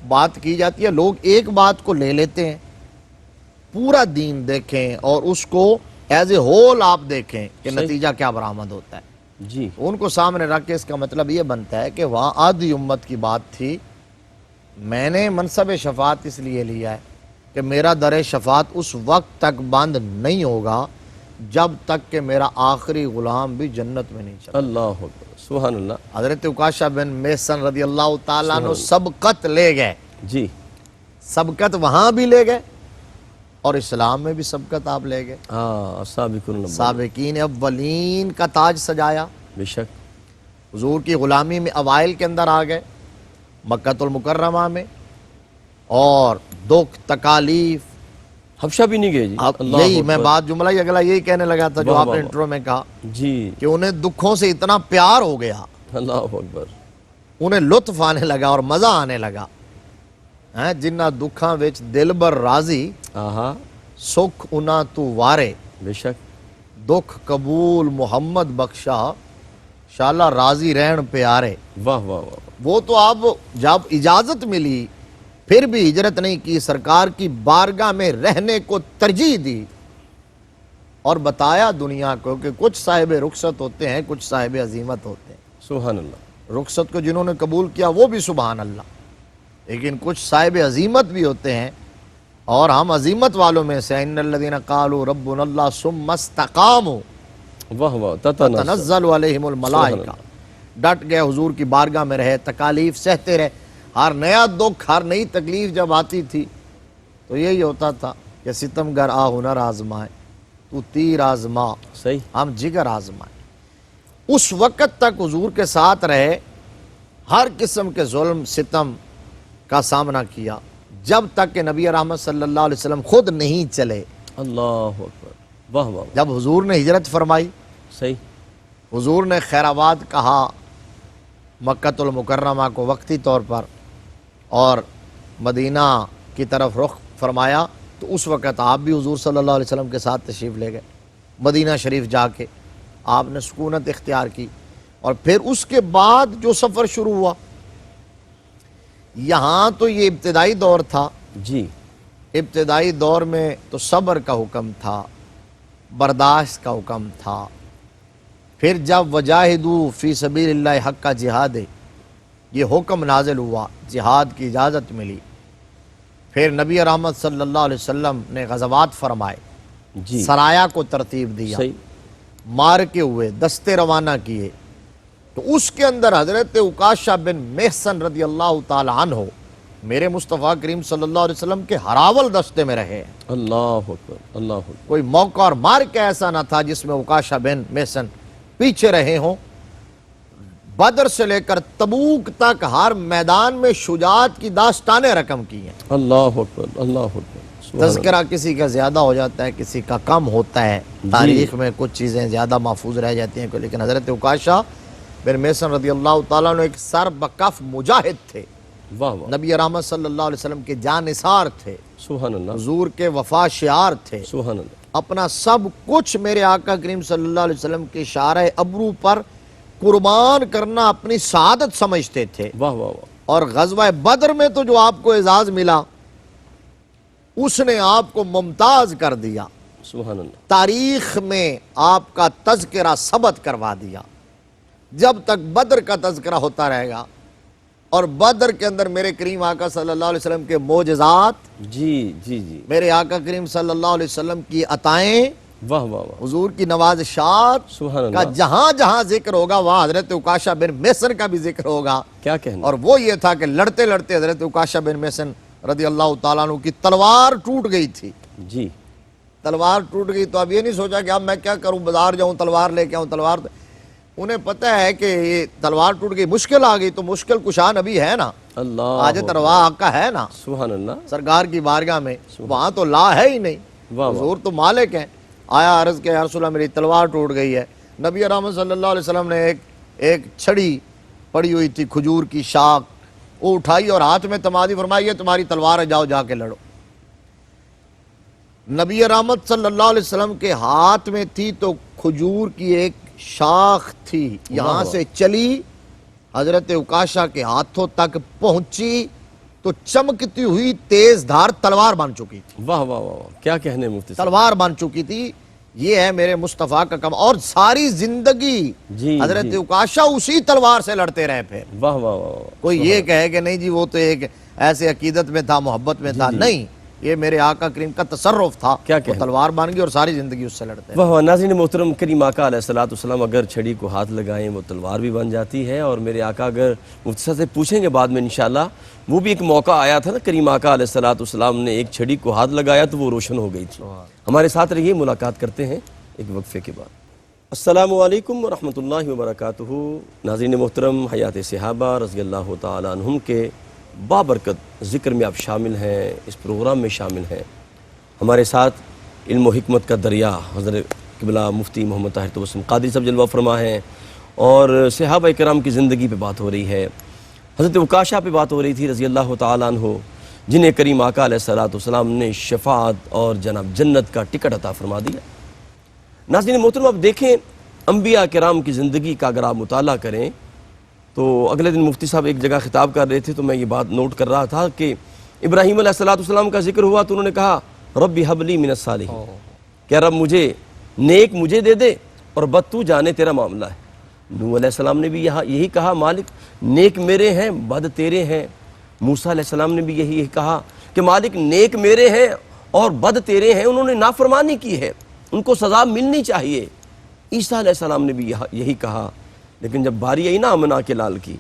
بات کی جاتی ہے. لوگ ایک بات کو لے لیتے ہیں, پورا دین دیکھیں اور اس کو ایز اے ہول آپ دیکھیں کہ صحیح. نتیجہ کیا برآمد ہوتا ہے. جی ان کو سامنے رکھ کے اس کا مطلب یہ بنتا ہے کہ وہاں آدھی امت کی بات تھی. میں نے منصب شفاعت اس لیے لیا ہے کہ میرا در شفاعت اس وقت تک بند نہیں ہوگا جب تک کہ میرا آخری غلام بھی جنت میں نہیں چلا. اللہ اکبر سبحان اللہ. حضرت عکاشہ بن محصن رضی اللہ تعالیٰ عنہ سبقت لے گئے. جی سبقت وہاں بھی لے گئے اور اسلام میں بھی سبقت آپ لے گئے. ہاں سابقون الاولون. سابقین اولین کا تاج سجایا. بے شک. حضور کی غلامی میں اوائل کے اندر آ گئے مکہ المکرمہ میں, اور دکھ تکالیف. حبشہ بھی نہیں گئے جی. اب اللہ یہی میں اکبر. بات جملہ ہی اگلا یہی کہنے لگا تھا جو واہ آپ واہ نے واہ. انٹرو میں کہا جی کہ انہیں دکھوں سے اتنا پیار ہو گیا, اللہ اکبر. انہیں لطف آنے لگا اور مزہ آنے لگا. جنہ دکھاں وچ دل بر راضی آہا سکھ انہ تو وارے. بے شک. دکھ قبول محمد بخشا شالا راضی رہن پیارے. واہ واہ واہ. وہ تو اب جب اجازت ملی پھر بھی ہجرت نہیں کی, سرکار کی بارگاہ میں رہنے کو ترجیح دی اور بتایا دنیا کو کہ کچھ صاحب رخصت ہوتے ہیں کچھ صاحب عزیمت ہوتے ہیں. سبحان اللہ. رخصت کو جنہوں نے قبول کیا وہ بھی سبحان اللہ, لیکن کچھ صاحب عزیمت بھی ہوتے ہیں اور ہم عزیمت والوں میں سے ان الذین قالوا ربنا اللہ ثم استقاموا واہ واہ. تتنزل تنزل علیہم الملائکہ. ڈٹ گئے حضور کی بارگاہ میں رہے, تکالیف سہتے رہے. ہر نیا دکھ ہر نئی تکلیف جب آتی تھی تو یہی ہوتا تھا کہ ستم گر آ ہنر آزمائے تو تیر آزما صحیح. ہم جگر آزمائے. اس وقت تک حضور کے ساتھ رہے, ہر قسم کے ظلم ستم کا سامنا کیا جب تک کہ نبی رحمت صلی اللہ علیہ وسلم خود نہیں چلے. اللہ اکبر. واہ واہ. جب حضور نے ہجرت فرمائی, صحیح. حضور نے خیر آباد کہا مکہ المکرمہ کو وقتی طور پر اور مدینہ کی طرف رخ فرمایا, تو اس وقت آپ بھی حضور صلی اللہ علیہ وسلم کے ساتھ تشریف لے گئے. مدینہ شریف جا کے آپ نے سکونت اختیار کی, اور پھر اس کے بعد جو سفر شروع ہوا, یہاں تو یہ ابتدائی دور تھا. جی ابتدائی دور میں تو صبر کا حکم تھا, برداشت کا حکم تھا. پھر جب وجاہدوا فی سبیل اللہ حق کا جہاد یہ حکم نازل ہوا, جہاد کی اجازت ملی. پھر نبی رحمت صلی اللہ علیہ وسلم نے غزوات فرمائے, جی سرایا کو ترتیب دیا, صحیح. مار کے ہوئے, دستے روانہ کیے. تو اس کے اندر حضرت عکاشہ بن محصن رضی اللہ تعالی عنہ میرے مصطفیٰ کریم صلی اللہ علیہ وسلم کے ہراول دستے میں رہے. اللہ اکبر. اللہ اکبر. کوئی موقع اور مار کے ایسا نہ تھا جس میں عکاشہ بن محصن پیچھے رہے ہوں. بدر سے لے کر تبوک تک ہر میدان میں شجاعت کی داستانیں رقم کی ہیں. اللہ اکبر. اللہ اکبر. سبحان اللہ. تذکرہ کسی کا زیادہ ہو جاتا ہے, کسی کا کم ہوتا ہے. تاریخ میں کچھ چیزیں زیادہ محفوظ رہ جاتی ہیں, لیکن حضرت عکاشہ بن محصن رضی اللہ تعالیٰ عنہ ایک سر بکف مجاہد تھے. واہ واہ. نبی رحمت صلی اللہ علیہ وسلم کے جانثار تھے, سبحان اللہ. حضور کے وفا شعار تھے. سبحان اللہ. اپنا سب کچھ میرے آقا کریم صلی اللہ علیہ وسلم کے اشارہ ابرو پر قربان کرنا اپنی سعادت سمجھتے تھے. واہ واہ واہ. اور غزوہ بدر میں تو جو آپ کو اعزاز ملا اس نے آپ کو ممتاز کر دیا, سبحان اللہ. تاریخ میں آپ کا تذکرہ ثبت کروا دیا. جب تک بدر کا تذکرہ ہوتا رہے گا اور بدر کے اندر میرے کریم آقا صلی اللہ علیہ وسلم کے معجزات, جی جی جی. میرے آقا کریم صلی اللہ علیہ وسلم کی عطائیں, واہ واہ واہ. حضور کی نوازشات سبحان کا اللہ. جہاں جہاں ذکر ہوگا وہاں حضرت عکاشہ بن محصن کا بھی ذکر ہوگا. کیا کہنا. اور وہ یہ تھا کہ لڑتے لڑتے حضرت عکاشہ بن محصن رضی اللہ تعالیٰ عنہ کی تلوار ٹوٹ گئی تھی. جی تلوار ٹوٹ گئی تو اب یہ نہیں سوچا کہ اب میں کیا کروں, بازار جاؤں تلوار لے کے آؤں. تلوار انہیں پتہ ہے کہ یہ تلوار ٹوٹ گئی, مشکل آ گئی, تو مشکل کشا نبی ہے نا, اللہ حاجت روا آقا ہے نا سبحان اللہ، سرکار کی بارگاہ میں، وہاں تو لا ہے ہی نہیں، واہ واہ، حضور تو مالک ہیں۔ آیا عرض کہ یا رسول اللہ میری تلوار ٹوٹ گئی ہے، نبی رحمت صلی اللہ علیہ وسلم نے ایک چھڑی پڑی ہوئی تھی کھجور کی شاخ، وہ اٹھائی اور ہاتھ میں تمادی فرمائی یہ تمہاری تلوار ہے، جاؤ جا کے لڑو۔ نبی رحمت صلی اللہ علیہ وسلم کے ہاتھ میں تھی تو کھجور کی ایک شاخ تھی، یہاں سے چلی حضرت عکاشہ کے ہاتھوں تک پہنچی تو چمکتی ہوئی تیز دھار تلوار بن چکی تھی، واہ واہ واہ، کیا کہنے مفتی صاحب، تلوار بن چکی تھی۔ یہ ہے میرے مصطفیٰ کا کم، اور ساری زندگی جی حضرت جی، عکاشہ اسی تلوار سے لڑتے رہے پھر۔ واہ واہ واہ، کوئی یہ کہے کہ نہیں جی وہ تو ایک ایسے عقیدت میں تھا، محبت میں تھا، نہیں، یہ میرے آقا کریم کا تصرف تھا، کیا وہ کہنا، تلوار بن گئی اور ساری زندگی اس سے لڑتے رہے۔ واہ واہ، ناظرین محترم، کریم آقا علیہ السلام اگر چھڑی کو ہاتھ لگائیں وہ تلوار بھی بن جاتی ہے، اور میرے آقا اگر مفتی صاحب سے پوچھیں گے بعد میں انشاءاللہ، وہ بھی ایک موقع آیا تھا نا، کریم آقا علیہ السلام نے ایک چھڑی کو ہاتھ لگایا تو وہ روشن ہو گئی تھی۔ ہمارے ساتھ رہیے، ملاقات کرتے ہیں ایک وقفے کے بعد۔ السلام علیکم ورحمۃ اللہ وبرکاتہ۔ ناظرین محترم، حیات صحابہ رضی اللہ تعالیٰ عنہم کے بابرکت ذکر میں آپ شامل ہیں، اس پروگرام میں شامل ہیں۔ ہمارے ساتھ علم و حکمت کا دریا حضرت قبلہ مفتی محمد طاہر توسم قادری صاحب جلوہ فرما ہیں، اور صحابہ کرام کی زندگی پہ بات ہو رہی ہے، حضرت عکاشہ پہ بات ہو رہی تھی رضی اللہ تعالیٰ عنہ، جنہیں کریم آقا علیہ السلام نے شفاعت اور جناب جنت کا ٹکٹ عطا فرما دیا۔ ناظرین محترم، اب دیکھیں انبیاء کرام کی زندگی کا اگر آپ مطالعہ کریں تو اگلے دن مفتی صاحب ایک جگہ خطاب کر رہے تھے تو میں یہ بات نوٹ کر رہا تھا کہ ابراہیم علیہ السلام کا ذکر ہوا تو انہوں نے کہا رب حب لی من الصالحین، کہ رب مجھے نیک مجھے دے دے اور بد تو جانے تیرا معاملہ ہے۔ نوح علیہ السلام نے بھی یہی کہا مالک نیک میرے ہیں بد تیرے ہیں۔ موسیٰ علیہ السلام نے بھی یہی کہا کہ مالک نیک میرے ہیں اور بد تیرے ہیں، انہوں نے نافرمانی کی ہے، ان کو سزا ملنی چاہیے۔ عیسیٰ علیہ السلام نے بھی یہی کہا، لیکن جب باری آئی نا امنا کے لال کی،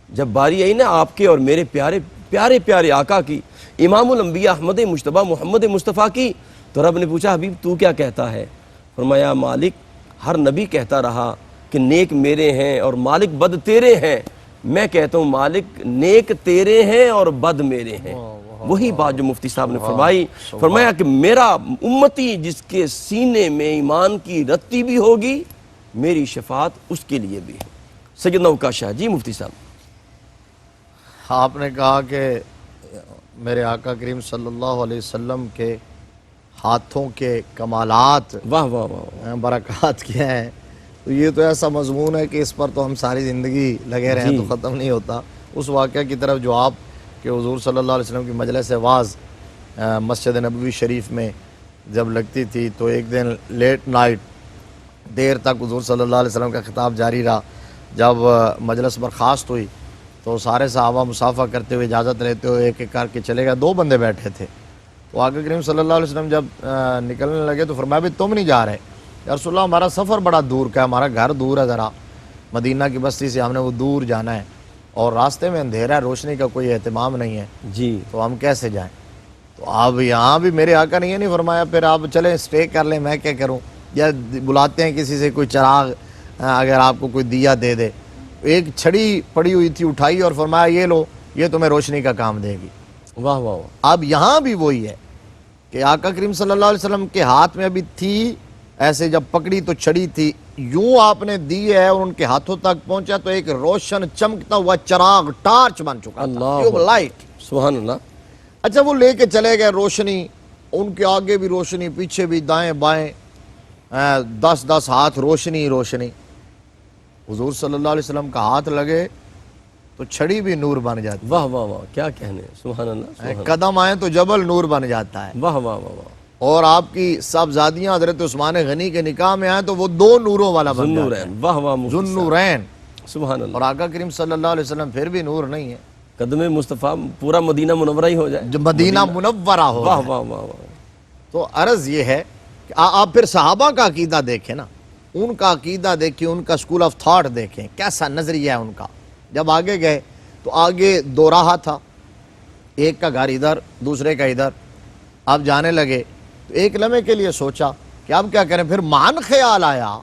جب باری آئی نا آپ کے اور میرے پیارے پیارے پیارے آقا کی، امام الانبیاء احمد مجتبیٰ محمد مصطفیٰ کی، تو رب نے پوچھا حبیب تو کیا کہتا ہے؟ فرمایا مالک ہر نبی کہتا رہا کہ نیک میرے ہیں اور مالک بد تیرے ہیں، میں کہتا ہوں مالک نیک تیرے ہیں اور بد میرے ہیں۔ وہی بات جو مفتی صاحب نے فرمائی، فرمایا کہ میرا امتی جس کے سینے میں ایمان کی رتی بھی ہوگی میری شفاعت اس کے لیے بھی ہے۔ سیدنا عکاشہ، جی مفتی صاحب۔ آپ نے کہا کہ میرے آقا کریم صلی اللہ علیہ وسلم کے ہاتھوں کے کمالات واہ واہ واہ، برکات کیا ہیں، تو یہ تو ایسا مضمون ہے کہ اس پر تو ہم ساری زندگی لگے رہیں تو ختم نہیں ہوتا۔ اس واقعہ کی طرف جو آپ کہ حضور صلی اللہ علیہ وسلم کی مجلس واعظ مسجد نبوی شریف میں جب لگتی تھی تو ایک دن لیٹ نائٹ دیر تک حضور صلی اللہ علیہ وسلم کا خطاب جاری رہا۔ جب مجلس برخاست ہوئی تو سارے صحابہ مسافہ کرتے ہوئے اجازت لیتے ہوئے ایک ایک کر کے چلے گئے، 2 بندے بیٹھے تھے۔ تو آقا کریم صلی اللہ علیہ وسلم جب نکلنے لگے تو فرمایا بھی تم نہیں جا رہے؟ یا رسول اللہ ہمارا سفر بڑا دور کا ہے، ہمارا گھر دور ہے، ذرا مدینہ کی بستی سے ہم نے وہ دور جانا ہے اور راستے میں اندھیرا ہے، روشنی کا کوئی اہتمام نہیں ہے، جی تو ہم کیسے جائیں؟ تو آپ یہاں بھی میرے آقا نے یہ نہیں فرمایا پھر آپ چلیں اسٹے کر لیں، میں کیا کروں، یا بلاتے ہیں کسی سے کوئی چراغ اگر آپ کو کوئی دیا دے دے۔ ایک چھڑی پڑی ہوئی تھی اٹھائی اور فرمایا یہ لو، یہ تمہیں روشنی کا کام دے گی۔ واہ واہ واہ، اب یہاں بھی وہی ہے کہ آقا کریم صلی اللہ علیہ وسلم کے ہاتھ میں ابھی تھی، ایسے جب پکڑی تو چھڑی تھی، یوں آپ نے دی ہے اور ان کے ہاتھوں تک پہنچا تو ایک روشن چمکتا ہوا چراغ ٹارچ بن چکا تھا، ٹیوب لائٹ۔ سبحان اللہ۔ اچھا وہ لے کے چلے گئے روشنی، ان کے آگے بھی روشنی، پیچھے بھی، دائیں بائیں 10 ہاتھ روشنی روشنی۔ حضور صلی اللہ علیہ وسلم کا ہاتھ لگے تو چھڑی بھی نور بن جاتی، واہ واہ واہ، کیا کہنے، سبحان اللہ۔ قدم آئے تو جبل نور بن جاتا ہے۔ واہ واہ واہ واہ، اور آپ کی صاحبزادیاں حضرت عثمان غنی کے نکاح میں آئیں تو وہ 2 نوروں والا بن جاتا ہے، ذوالنورین، واہ واہ مفتی صاحب، ذوالنورین۔ سبحان اللہ۔ اور آقا کریم صلی اللہ علیہ وسلم پھر بھی نور نہیں ہے، قدم مصطفیٰ پورا مدینہ منورہ ہی ہو جائے، جو مدینہ منورہ ہو واہ جائے۔ واہ واہ واہ، تو عرض یہ ہے کہ آپ پھر صحابہ کا عقیدہ دیکھیں نا، ان کا عقیدہ دیکھیں، ان کا اسکول آف تھاٹ دیکھیں، کیسا نظریہ ہے ان کا۔ جب آگے گئے تو آگے 2 راہ تھا، ایک کا گھر ادھر دوسرے کا ادھر۔ اب جانے لگے تو ایک لمحے کے لیے سوچا کہ اب کیا کریں، پھر مان خیال آیا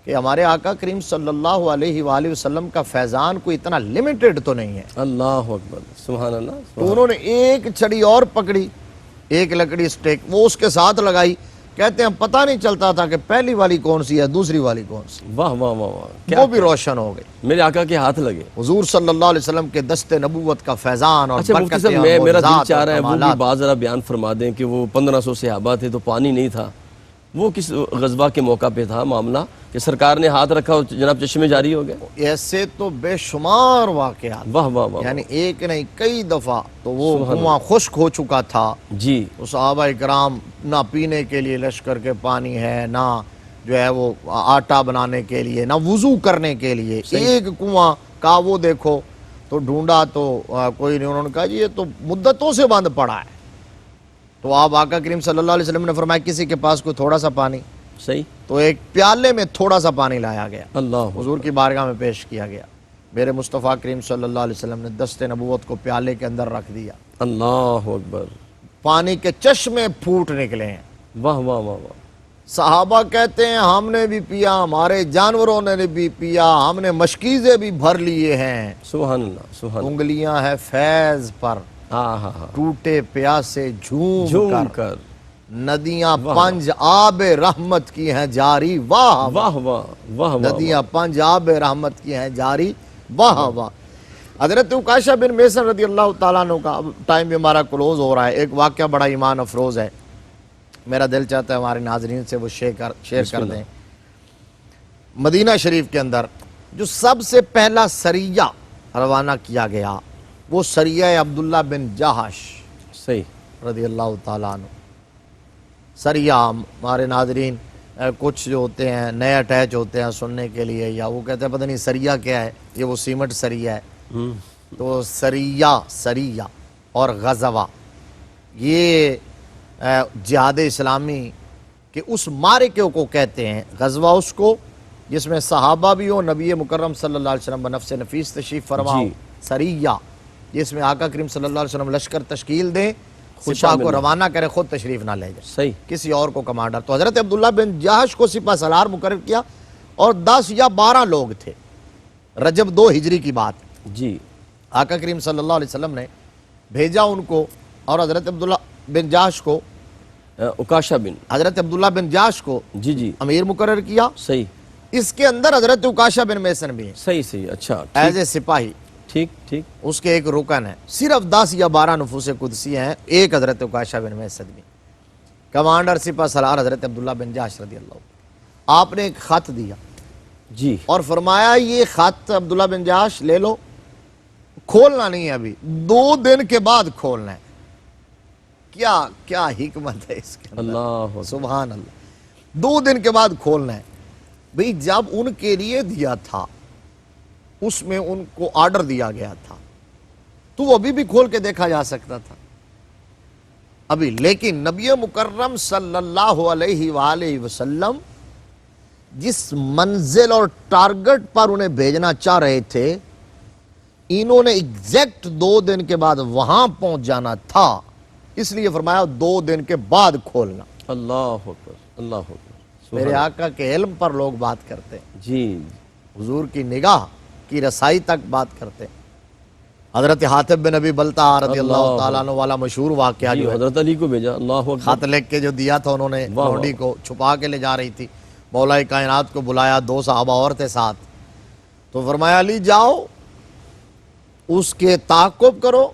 کہ ہمارے آقا کریم صلی اللہ علیہ وآلہ وسلم کا فیضان کوئی اتنا لمیٹڈ تو نہیں ہے. اللہ اکبر، سبحان اللہ. تو انہوں نے ایک چھڑی اور پکڑی، ایک لکڑی اسٹیک وہ اس کے ساتھ لگائی. کہتے ہیں پتہ نہیں چلتا تھا کہ پہلی والی کون سی ہے دوسری والی کون سی. واہ واہ واہ واہ، وہ بھی روشن ہو گئی. میرے آقا کے ہاتھ لگے. حضور صلی اللہ علیہ وسلم کے دست نبوت کا فیضان اور اچھا مفتی برکتیں صاحب، اور میرا دل معجزات چاہ اور رہا ہے وہ بھی کمالات. بات ذرا بیان فرما دیں کہ وہ 1500 صحابہ تھے تو پانی نہیں تھا، وہ کس غزوہ کے موقع پہ تھا معاملہ کہ سرکار نے ہاتھ رکھا اور جناب چشمے جاری ہو گئے؟ ایسے تو بے شمار واقعات، واہ واہ واہ. یعنی ایک نہیں کئی دفعہ. تو وہ کنواں خشک ہو چکا تھا. جی تو صحابہ کرام نہ پینے کے لیے لشکر کے پانی ہے، نہ جو ہے وہ آٹا بنانے کے لیے، نہ وضو کرنے کے لیے. ایک کنواں کا وہ دیکھو تو ڈھونڈا تو کوئی نہیں. انہوں نے کہا جی یہ تو مدتوں سے بند پڑا ہے. تو آپ آقا کریم صلی اللہ علیہ وسلم نے فرمایا کسی کے پاس کوئی تھوڑا سا پانی؟ صحیح. تو ایک پیالے میں تھوڑا سا پانی لایا گیا، اللہ حضور کی بارگاہ میں پیش کیا گیا. میرے مصطفیٰ کریم صلی اللہ علیہ وسلم نے دست نبوت کو پیالے کے اندر رکھ دیا. اللہ اکبر. پانی کے چشمے پھوٹ نکلے ہیں. واہ واہ واہ واہ. صحابہ کہتے ہیں ہم نے بھی پیا، ہمارے جانوروں نے بھی پیا، ہم نے مشکیزیں بھی بھر لیے ہیں. سبحان اللہ سبحان اللہ. انگلیاں ہے فیض پر، ہاں ہاں ہاں. ٹوٹے پیاسے جھوم جھوم کر، کر. ندیاں پنج آب رحمت کی ہیں جاری. واہ واہ. واہ واہ واہ واہ. ندیاں پنج آب رحمت کی ہیں جاری. واہ واہ. حضرت عکاشہ بن محصن رضی اللہ تعالیٰ عنہ کا، اب ٹائم بھی ہمارا کلوز ہو رہا ہے، ایک واقعہ بڑا ایمان افروز ہے. میرا دل چاہتا ہے ہمارے ناظرین سے وہ شیئر کر دیں. مدینہ شریف کے اندر جو سب سے پہلا سریہ روانہ کیا گیا وہ سریہ عبداللہ بن جہش صحیح رضی اللہ تعالیٰ عنہ. سریہ ہمارے ناظرین کچھ جو ہوتے ہیں نئے اٹیچ ہوتے ہیں سننے کے لیے، یا وہ کہتے ہیں پتہ نہیں سریہ کیا ہے، یہ وہ سیمنٹ سریہ ہے. تو سریہ اور غزوہ یہ جہاد اسلامی کہ اس مارکے کو کہتے ہیں. غزوہ اس کو جس میں صحابہ بھی ہو، نبی مکرم صلی اللہ علیہ وسلم بنفس نفیس تشریف فرما. جی. سریہ جس میں آقا کریم صلی اللہ علیہ وسلم لشکر تشکیل دیں، سپاہ کو روانہ کرے، خود تشریف نہ لے جائے، صحیح. کسی اور کو کمانڈر. تو حضرت عبداللہ بن جہش کو سپاہ سالار مقرر کیا اور 10 یا 12 لوگ تھے. رجب 2 ہجری کی بات. جی. آقا کریم صلی اللہ علیہ وسلم نے بھیجا ان کو، اور حضرت عبداللہ بن جہش کو، عکاشہ بن، حضرت عبداللہ بن جہش کو جی جی امیر مقرر کیا. صحیح اس کے اندر حضرت عکاشہ بن محصن بھی ہیں صحیح صحیح. اچھا ایز اے سپاہی. ٹھیک ٹھیک. اس کے ایک رکن ہے. صرف 10 یا 12 نفوس قدسی ہیں، ایک حضرت عکاشہ بن محصن بھی. کمانڈر سپاہ سالار حضرت عبداللہ بن جہش رضی اللہ. آپ نے ایک خط دیا جی. اور فرمایا یہ خط عبداللہ بن جہش لے لو، کھولنا نہیں ہے ابھی، 2 دن کے بعد کھولنا ہے. کیا حکمت ہے اس کے اندر. اللہ سبحان اللہ. 2 دن کے بعد کھولنا ہے. بھئی جب ان کے لیے دیا تھا اس میں ان کو آرڈر دیا گیا تھا تو وہ ابھی بھی کھول کے دیکھا جا سکتا تھا ابھی. لیکن نبی مکرم صلی اللہ علیہ وآلہ وسلم جس منزل اور ٹارگٹ پر انہیں بھیجنا چاہ رہے تھے، انہوں نے ایگزیکٹ 2 دن کے بعد وہاں پہنچ جانا تھا، اس لیے فرمایا 2 دن کے بعد کھولنا. اللہ اکبر اللہ اکبر. میرے آقا کے علم پر لوگ بات کرتے ہیں، جی. حضور کی نگاہ کی رسائی تک بات کرتے ہیں. حضرت حاتب بن ابی بلتع رضی اللہ تعالیٰ عنہ والا مشہور واقعہ جی جو ہے، حضرت علی کو بھیجا. اللہ اکبر. خط لکھ کے جو دیا تھا انہوں نے، واہ لونڈی کو چھپا کے لے جا رہی تھی، مولا کائنات کو بلایا، 2 صحابہ اور تھے ساتھ. تو فرمایا علی جاؤ اس کے تعاقب کرو،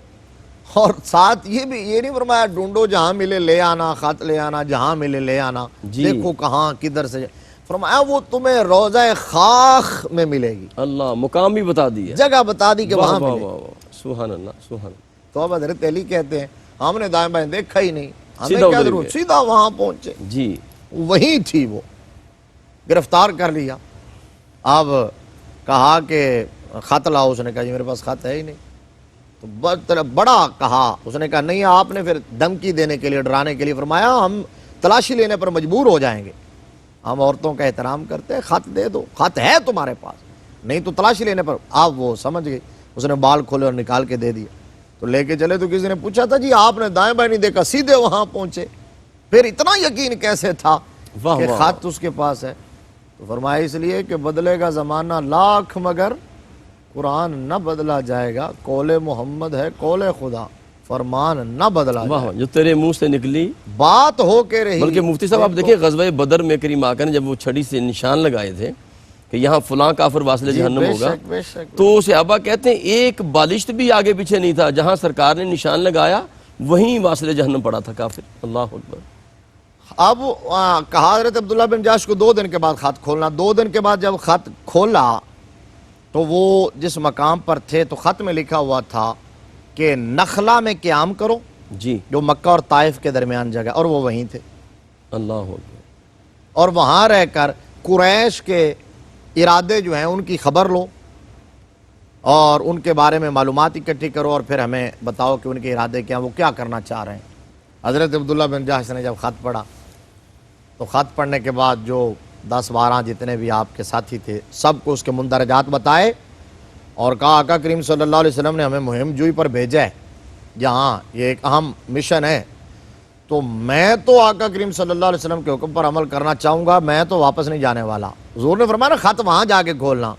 اور ساتھ یہ نہیں فرمایا ڈھونڈو جہاں ملے لے آنا، خط لے آنا، جہاں ملے لے آنا، جی. دیکھو کہاں کدھر سے. فرمایا وہ تمہیں روضہ خاخ میں ملے گی، اللہ مقام بھی بتا دیا. جگہ بتا دی کہ واہ وہاں واہ ملے. واہ واہ. سبحان اللہ سبحان اللہ. تو اب حضرت علی کہتے ہیں ہم نے دائیں بائیں دیکھا ہی نہیں، ہمیں سیدھا کیا ادھر ضرورت، گئے. سیدھا وہاں پہنچے. جی. وہی تھی وہ. گرفتار کر لیا. اب کہا کہ خط لاؤ، اس نے کہا جی میرے پاس خط ہے ہی نہیں. تو بڑا کہا، اس نے کہا نہیں. آپ نے پھر دھمکی دینے کے لیے، ڈرانے کے لیے فرمایا ہم تلاشی لینے پر مجبور ہو جائیں گے، ہم عورتوں کا احترام کرتے ہیں، خط دے دو، خط ہے تمہارے پاس، نہیں تو تلاشی لینے پر. آپ وہ سمجھ گئی. اس نے بال کھولے اور نکال کے دے دیا. تو لے کے چلے تو کسی نے پوچھا تھا جی آپ نے دائیں بائیں نہیں دیکھا، سیدھے وہاں پہنچے، پھر اتنا یقین کیسے تھا واہ کہ واہ. خط اس کے پاس ہے؟ تو فرمایا اس لیے کہ بدلے گا زمانہ لاکھ مگر قرآن نہ بدلا جائے گا، قول محمد ہے قول خدا، فرمان نہ بدلا واہ جائے واہ، جو تیرے منہ سے نکلی۔ بات ہو کے رہی۔ بلکہ مفتی صاحب آپ دیکھیں غزوہ بدر میں کریم آقا نے جب وہ چھڑی سے نشان لگائے تھے کہ یہاں فلاں کافر واصل جہنم بے ہوگا، شک بے شک۔ تو صحابہ کہتے ہیں ایک بالشت بھی آگے پیچھے نہیں تھا، جہاں سرکار نے نشان لگایا وہیں واصل جہنم پڑا تھا کافر۔ اللہ اکبر۔ اب کہا حضرت عبداللہ بن جاش کو 2 دن کے بعد خط کھولنا۔ 2 دن کے بعد جب خط کھولا تو وہ جس مقام پر تھے تو خط میں لکھا ہوا تھا کہ نخلا میں قیام کرو، جی جو مکہ اور طائف کے درمیان جگہ، اور وہ وہیں تھے، اللہ اکبر۔ اور وہاں رہ کر قریش کے ارادے جو ہیں ان کی خبر لو اور ان کے بارے میں معلومات اکٹھی کرو، اور پھر ہمیں بتاؤ کہ ان کے ارادے کیا ہیں، وہ کیا کرنا چاہ رہے ہیں۔ حضرت عبداللہ بن جاش نے جب خط پڑھا تو خط پڑھنے کے بعد جو 10-12 جتنے بھی آپ کے ساتھی تھے سب کو اس کے مندرجات بتائے، اور کہا آقا کریم صلی اللہ علیہ وسلم نے ہمیں مہم جوئی پر بھیجا ہے، جہاں یہ ایک اہم مشن ہے، تو میں تو آقا کریم صلی اللہ علیہ وسلم کے حکم پر عمل کرنا چاہوں گا، میں تو واپس نہیں جانے والا۔ حضور نے فرمایا نا خط وہاں جا کے کھولنا،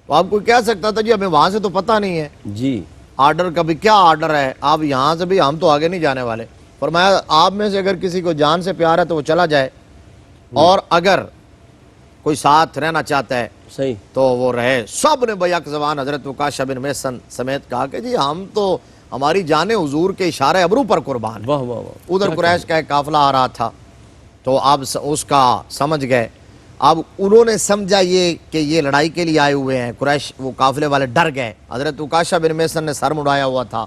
تو آپ کوئی کہہ سکتا تھا جی ہمیں وہاں سے تو پتہ نہیں ہے جی آرڈر کا بھی کیا آرڈر ہے، آپ یہاں سے بھی ہم تو آگے نہیں جانے والے۔ فرمایا آپ میں سے اگر کسی کو جان سے پیار ہے تو وہ چلا جائے، اور اگر کوئی ساتھ رہنا چاہتا ہے صحیح۔ تو وہ رہے۔ سب نے بیک زبان حضرت عکاشہ بن محصن سمیت کہا کہ جی ہم تو ہماری جانیں حضور کے اشارے ابرو پر قربان ہیں۔ واہ واہ واہ۔ ادھر قریش کا ایک قافلہ آ رہا تھا تو اب اس کا سمجھ گئے، اب انہوں نے سمجھا یہ کہ یہ لڑائی کے لیے آئے ہوئے ہیں، قریش وہ قافلے والے ڈر گئے۔ حضرت عکاشہ بن محصن نے سر مڑایا ہوا تھا،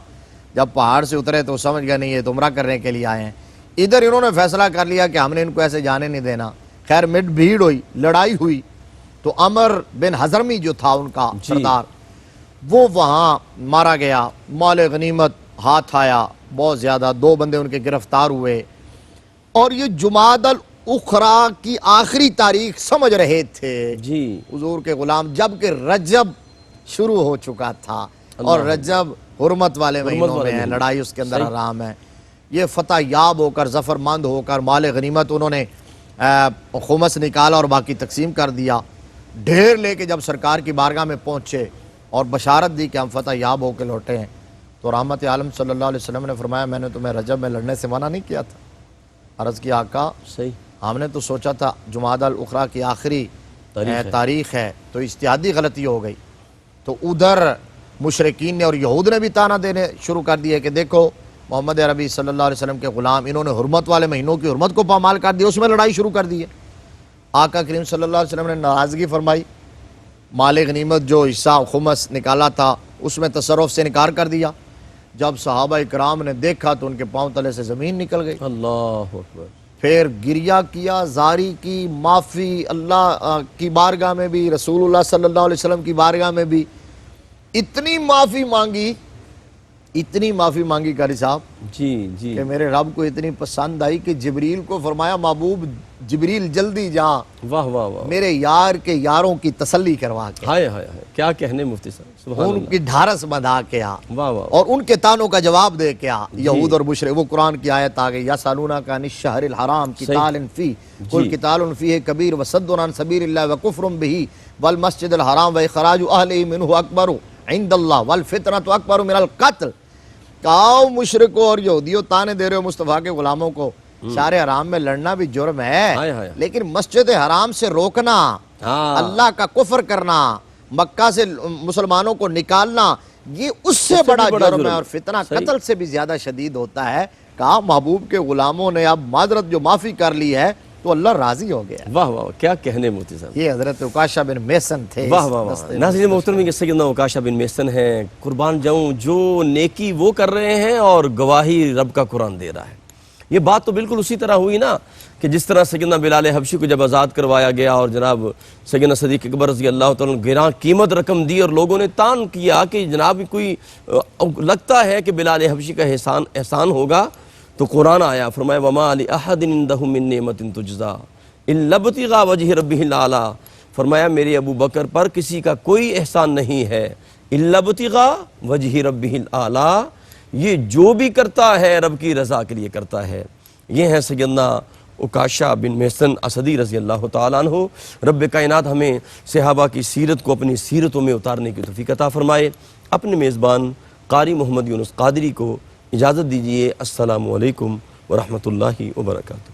جب پہاڑ سے اترے تو سمجھ گئے نہیں یہ تو عمرہ کرنے کے لیے آئے ہیں۔ ادھر انہوں نے فیصلہ کر لیا کہ ہم نے ان کو ایسے جانے نہیں دینا۔ خیر مٹ بھیڑ ہوئی، لڑائی ہوئی، تو عمر بن حضرمی جو تھا ان کا سردار، وہ وہاں مارا گیا، مال غنیمت ہاتھ آیا بہت زیادہ، 2 بندے ان کے گرفتار ہوئے، اور یہ جمادی الاخری کی آخری تاریخ سمجھ رہے تھے جی حضور کے غلام، جبکہ رجب شروع ہو چکا تھا، اور رجب حرمت والے مہینوں میں ہے، لڑائی اس کے اندر حرام ہے۔ یہ فتح یاب ہو کر، ظفر مند ہو کر مال غنیمت انہوں نے خمس نکالا اور باقی تقسیم کر دیا، ڈھیر لے کے جب سرکار کی بارگاہ میں پہنچے اور بشارت دی کہ ہم فتح یاب ہو کے لوٹے ہیں، تو رحمت عالم صلی اللہ علیہ وسلم نے فرمایا میں نے تمہیں رجب میں لڑنے سے منع نہیں کیا تھا؟ عرض کی آقا صحیح، ہم نے تو سوچا تھا جمادی الاخری کی آخری تاریخ ہے، تو اجتہادی غلطی ہو گئی۔ تو ادھر مشرکین نے اور یہود نے بھی تانا دینے شروع کر دیے کہ دیکھو محمد عربی صلی اللہ علیہ وسلم کے غلام، انہوں نے حرمت والے مہینوں کی حرمت کو پامال کر دیا، اس میں لڑائی شروع کر دی ہے۔ آقا کریم صلی اللہ علیہ وسلم نے ناراضگی فرمائی، مال غنیمت جو حصہ خمس نکالا تھا اس میں تصرف سے انکار کر دیا۔ جب صحابہ اکرام نے دیکھا تو ان کے پاؤں تلے سے زمین نکل گئی، اللہ اکبر۔ پھر گریہ کیا، زاری کی، معافی اللہ کی بارگاہ میں بھی، رسول اللہ صلی اللہ علیہ وسلم کی بارگاہ میں بھی اتنی معافی مانگی قاری صاحب جی جی کہ میرے رب کو اتنی پسند آئی کہ جبریل کو فرمایا محبوب جبریل جلدی جا واہ واہ واہ، میرے یار کے یاروں کی تسلی کروا کے، ہائے ہائے ہائے، کیا کہنے مفتی صاحب، سبحان ان اللہ، کی ڈھارس بندھا کے آ، واہ واہ، اور ان کے تانوں کا جواب دے کے آ۔ یہود اور مشرک، وہ قرآن کی آیت آ گئی یسألونک عن الشہر الحرام قتال فیہ قل قتال فیہ کبیر وصد عن سبیل اللہ وکفر بہ والمسجد الحرام واخراج اہلہ منہ اکبر عند اللہ والفتنۃ اکبر من القتل۔ کہو مشرکوں اور یہودیوں، تانے دے رہے ہو مصطفیٰ کے غلاموں کو، شہر حرام میں لڑنا بھی جرم ہے، لیکن مسجد حرام سے روکنا، اللہ کا کفر کرنا، مکہ سے مسلمانوں کو نکالنا، یہ اس سے بڑا جرم ہے، اور فتنہ قتل سے بھی زیادہ شدید ہوتا ہے۔ کہا محبوب کے غلاموں نے اب معذرت جو معافی کر لی ہے تو اللہ راضی ہو گیا۔ واہ واہ، کیا کہنے مفتی صاحب، یہ حضرت عکاشہ بن محصن تھے۔ واہ واہ واہ۔ ناظرین محترم، کہ سیدنا عکاشہ بن محصن ہیں، قربان جاؤں، جو نیکی وہ کر رہے ہیں اور گواہی رب کا قرآن دے رہا ہے۔ یہ بات تو بالکل اسی طرح ہوئی نا کہ جس طرح سیدنا بلال حبشی کو جب آزاد کروایا گیا اور جناب سیدنا صدیق اکبر رضی اللہ تعالیٰ نے گراں قیمت رقم دی، اور لوگوں نے تان کیا کہ جناب کوئی لگتا ہے کہ بلال حبشی کا احسان ہوگا، تو قرآن آیا، فرمایا وَمَا لِأَحَدٍ عِندَهُ مِن نِعْمَةٍ تُجْزَىٰ إِلَّا ابْتِغَاءَ وَجْهِ رَبِّهِ الْأَعْلَىٰ۔ فرمایا میرے ابو بکر پر کسی کا کوئی احسان نہیں ہے، إِلَّا ابْتِغَاءَ وَجْهِ رَبِّهِ الْأَعْلَىٰ، یہ جو بھی کرتا ہے رب کی رضا کے لیے کرتا ہے۔ یہ ہیں سیدنا عکاشہ بن محسن اسدی رضی اللہ تعالیٰ عنہ۔ رب کائنات ہمیں صحابہ کی سیرت کو اپنی سیرتوں میں اتارنے کی توفیق عطا فرمائے۔ اپنے میزبان قاری محمد یونس قادری کو اجازت دیجیے۔ السلام علیکم ورحمۃ اللہ وبرکاتہ۔